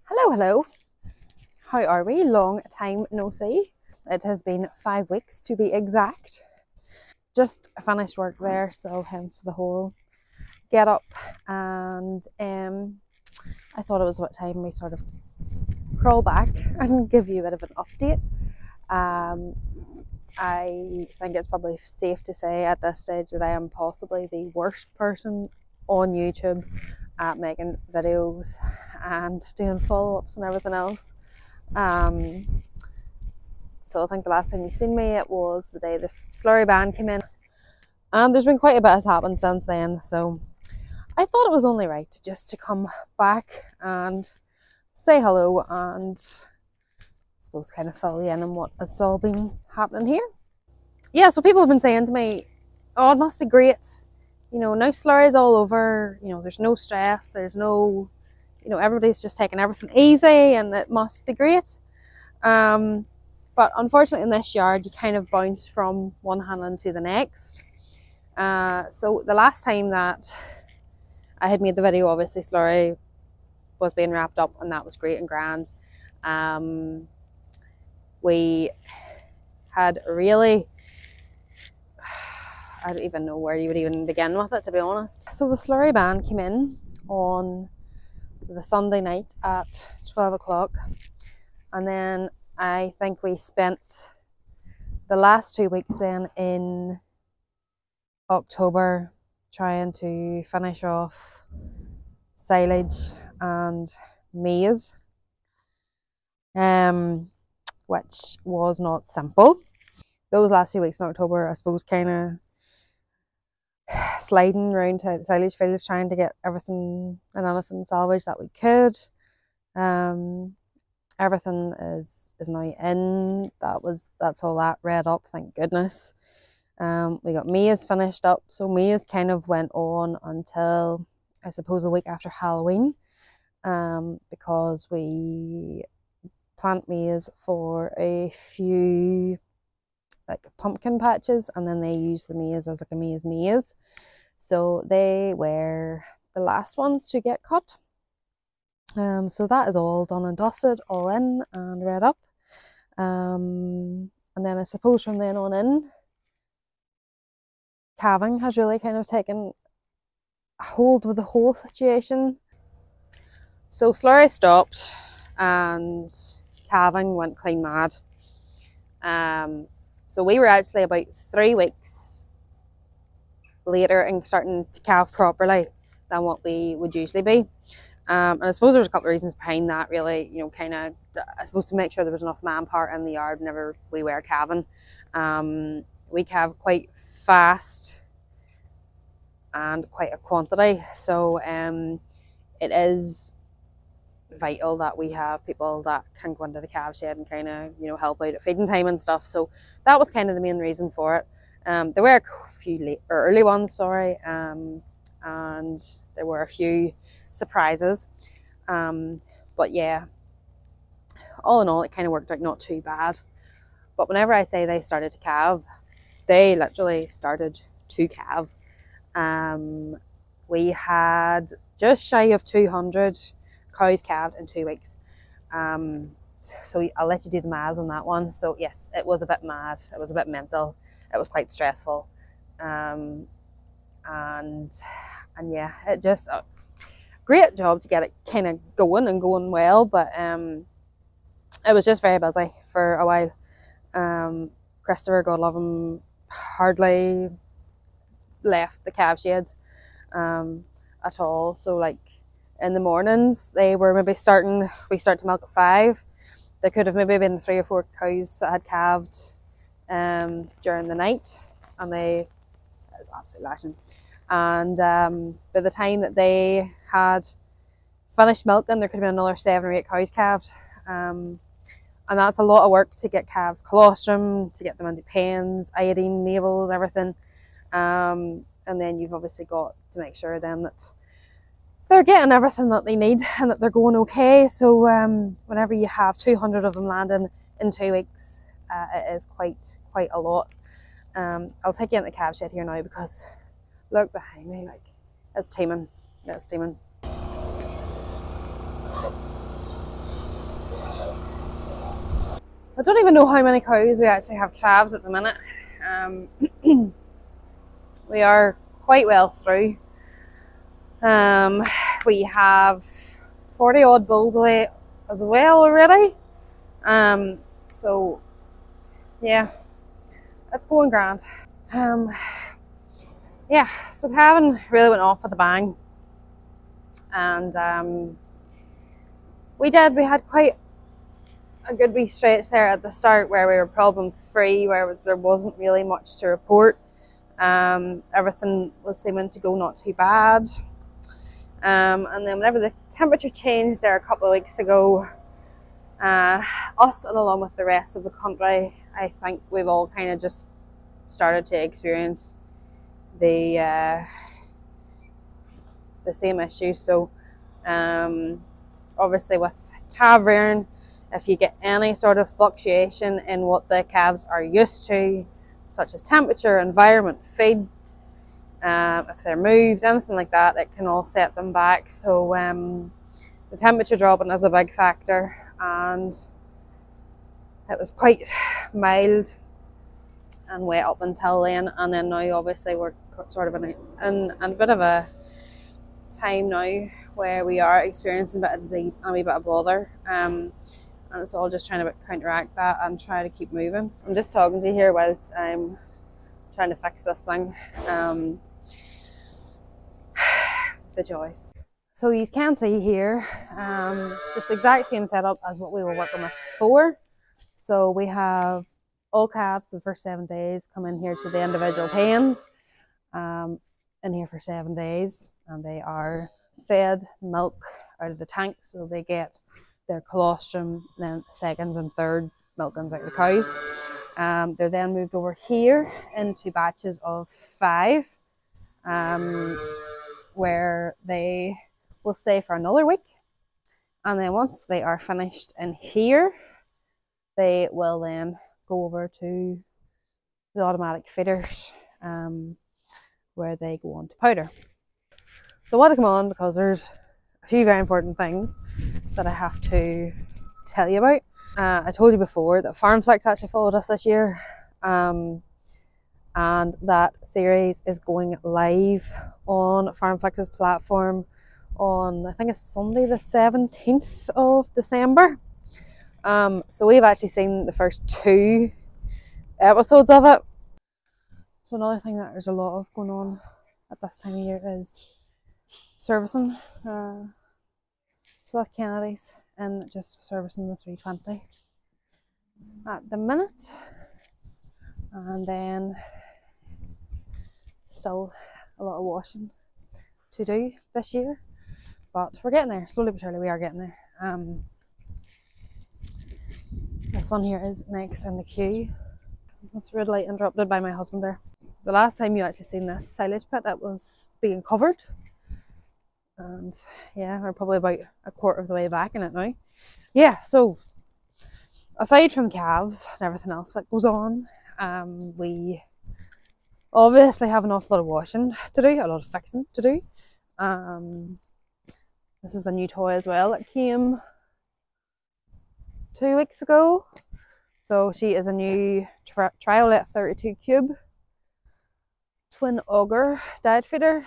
Hello, hello. How are we? Long time no see. It has been 5 weeks to be exact. Just finished work there, so hence the whole get up. And I thought it was about time we sort of crawl back and give you a bit of an update. Um, I think it's probably safe to say at this stage that I am possibly the worst person on YouTube at making videos and doing follow-ups and everything else. So I think the last time you seen me, it was the day the Slurry band came in, and there's been quite a bit has happened since then. So I thought it was only right just to come back and say hello and I suppose kind of fill you in on what has all been happening here. Yeah, so people have been saying to me, "Oh, it must be great. You know, now Slurry's all over. You know, there's no stress. There's no, everybody's just taking everything easy, and it must be great." But unfortunately in this yard you kind of bounce from one hand into the next. So the last time that I had made the video, obviously Slurry was being wrapped up and that was great and grand. We had really, I don't even know where you would even begin with it, to be honest. So the Slurry band came in on the Sunday night at 12 o'clock, and then I think we spent the last 2 weeks then in October trying to finish off silage and maize, which was not simple. Those last 2 weeks in October, I suppose, kind of sliding around to silage fields trying to get everything and anything salvaged that we could. Everything is now in. That's all that read up, thank goodness. We got maize finished up, so maize kind of went on until I suppose a week after Halloween, because we plant maize for a few like pumpkin patches, and then they use the maize as like a maize. So they were the last ones to get cut. So that is all done and dusted, all in and read up. And then I suppose from then on in, calving has really kind of taken a hold with the whole situation. So Slurry stopped and calving went clean mad. So we were actually about 3 weeks later and starting to calve properly than what we would usually be. And I suppose there's a couple of reasons behind that, really. Kind of, I suppose, to make sure there was enough manpower in the yard whenever we were calving. We calve quite fast and quite a quantity, so it is vital that we have people that can go into the calf shed and kind of help out at feeding time and stuff. So that was kind of the main reason for it. There were a few early ones, sorry, and there were a few surprises, but yeah, all in all it kind of worked out not too bad. But whenever I say they started to calve, they literally started to calve. We had just shy of 200 cows calved in 2 weeks. So I'll let you do the maths on that one. So yes, it was a bit mad, it was a bit mental, it was quite stressful, and yeah, it just great job to get it kind of going well, but it was just very busy for a while. Christopher, God love him, hardly left the calf shed at all. So like in the mornings they were maybe we start to milk at 5. There could have maybe been 3 or 4 cows that had calved during the night, and it was absolutely lashing. And by the time that they had finished milking, there could have been another 7 or 8 cows calved, and that's a lot of work to get calves colostrum, to get them into pens, iodine, navels, everything. And then you've obviously got to make sure then that they're getting everything that they need and that they're going okay. So whenever you have 200 of them landing in 2 weeks, it is quite a lot. I'll take you in the calf shed here now, because look behind me, like it's teeming. don't even know how many cows we actually have calves at the minute. We are quite well through. We have 40 odd bulls away as well already. So yeah, it's going grand. Yeah, so Kevin really went off with a bang, and we had quite a good wee stretch there at the start where we were problem free, where there wasn't really much to report. Everything was seeming to go not too bad. And then whenever the temperature changed there a couple of weeks ago, us and along with the rest of the country, I think we've all kind of just started to experience the same issue. So obviously with calf rearing, if you get any sort of fluctuation in what the calves are used to, such as temperature, environment, feed, if they're moved, anything like that, it can all set them back. So the temperature dropping is a big factor, and it was quite mild and wet up until then, and then now obviously we're sort of in a bit of a time now where we are experiencing a bit of disease and a wee bit of bother, and it's all just trying to counteract that and try to keep moving. I'm just talking to you here whilst I'm trying to fix this thing. The joys. So you can see here, just the exact same setup as what we were working with before. So we have all calves the first 7 days come in here to the individual pens, in here for 7 days, and they are fed milk out of the tank, so they get their colostrum, then second and third milk comes out of the cows. They're then moved over here into batches of 5, where they will stay for another week, and then once they are finished in here, they will then go over to the automatic feeders, where they go on to powder. So I want to come on because there's a few very important things that I have to tell you about. I told you before that FarmFlix actually followed us this year, and that series is going live on FarmFlix's platform on, I think it's Sunday the 17th of December. So we've actually seen the first 2 episodes of it. So another thing that there's a lot of going on at this time of year is servicing. So that's Kennedy's, and just servicing the 320 at the minute, and then still a lot of washing to do this year, but we're getting there. Slowly but surely we are getting there. This one here is next in the queue. It's rudely interrupted by my husband there. The last time you actually seen this silage pit, it was being covered, and yeah, we're probably about a quarter of the way back in it now. Yeah, so aside from calves and everything else that goes on, we obviously have an awful lot of washing to do, a lot of fixing to do. This is a new toy as well that came 2 weeks ago. So she is a new Triolet 32 cube twin auger diet feeder.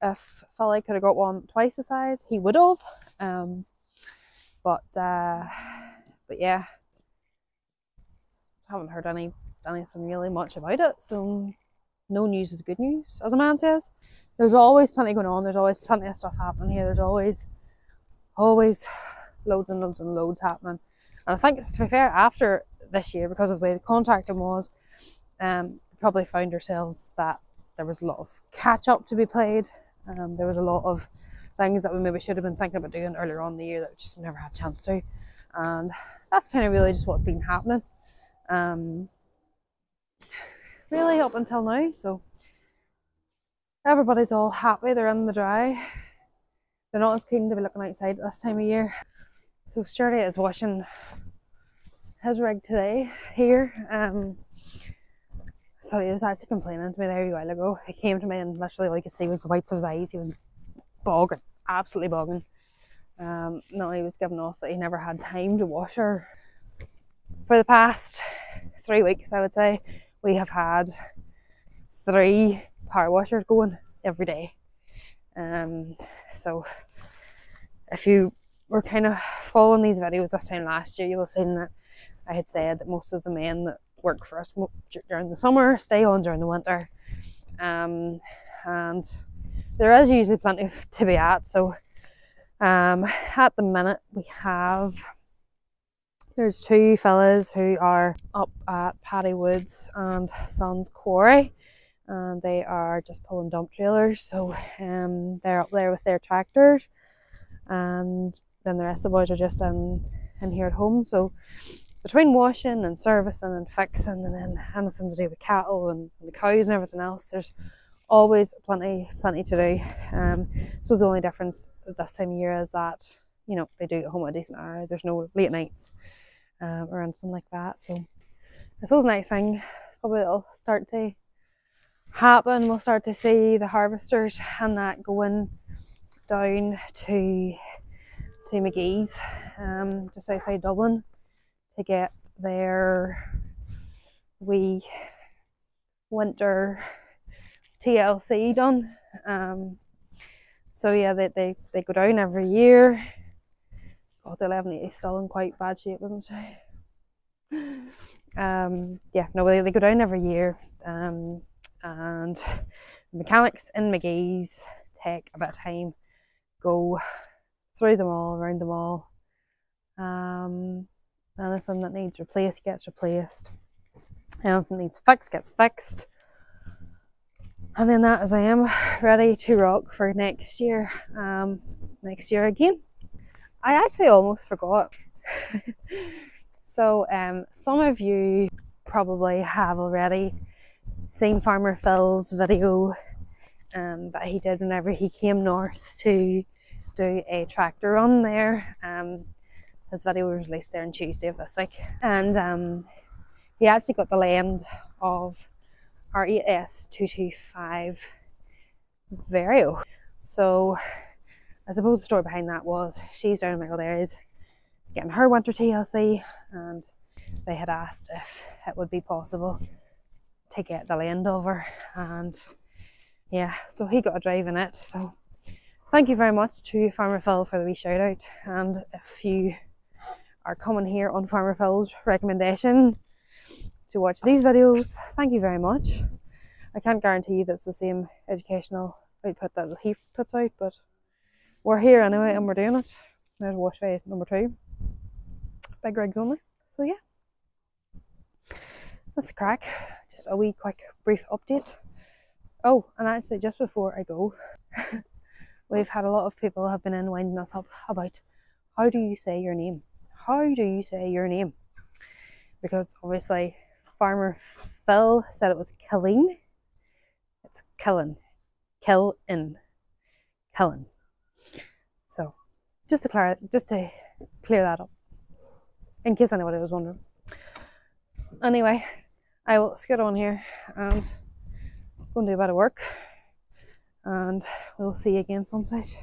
If Philly could have got one twice the size, he would have. But yeah, haven't heard anything really much about it. So no news is good news, as a man says. There's always plenty going on. There's always plenty of stuff happening here. There's always loads and loads and loads happening. And I think, to be fair, after this year, because of the way the contracting was, probably found ourselves that there was a lot of catch up to be played. There was a lot of things that we maybe should have been thinking about doing earlier on in the year that we just never had a chance to. And that's kind of really just what's been happening. Really up until now. So everybody's all happy. They're in the dry. They're not as keen to be looking outside at this time of year. So Sturdy is washing his rig today here. So he was actually complaining to me there a while ago. He came to me and literally all you could see was the whites of his eyes. He was bogging, absolutely bogging. Nelly was giving off that he never had time to wash her. For the past 3 weeks, I would say, we have had 3 power washers going every day. So if you were kind of following these videos this time last year, you will have seen that I had said that most of the men that work for us during the summer stay on during the winter. And there is usually plenty to be at. So at the minute there's 2 fellas who are up at Paddy Woods and Sons Quarry, and they are just pulling dump trailers. So they're up there with their tractors, and then the rest of the boys are just in here at home. So between washing and servicing and fixing, and then anything to do with cattle and the cows and everything else, there's always plenty to do. I suppose the only difference this time of year is that, you know, they do get home at a decent hour. There's no late nights or anything like that. So I suppose next thing probably it'll start to happen. We'll start to see the harvesters and that going down to McGee's, just outside Dublin, to get their wee winter TLC done. So yeah, they go down every year. God, the 1180 is still in quite bad shape, isn't she? Yeah, no, they go down every year. And the mechanics in McGee's take a bit of time, go through them all, around them all. Anything that needs replaced gets replaced. Anything that needs fixed gets fixed. And then that is I am ready to rock for next year. Next year again. I actually almost forgot. So some of you probably have already seen Farmer Phil's video that he did whenever he came north to do a tractor run there. His video was released there on Tuesday of this week, and he actually got the land of our 8S225 Vario. So I suppose the story behind that was she's down in Michael Dares getting her winter TLC, and they had asked if it would be possible to get the land over, and yeah, so he got a drive in it. So thank you very much to Farmer Phil for the wee shout out, and if you are coming here on Farmer Phil's recommendation to watch these videos, thank you very much. I can't guarantee that's the same educational output that he puts out, but we're here anyway and we're doing it. There's wash bay number 2. Big rigs only. So yeah, that's the crack. Just a wee quick brief update. Oh, and actually just before I go, we've had a lot of people have been in winding us up about how do you say your name? How do you say your name? Because obviously Farmer Phil said it was Killen. It's Killen. Killen. Killen. So just to clear that up, in case anybody was wondering. Anyway, I will scoot on here and go and do a bit of work, and we'll see you again some stage.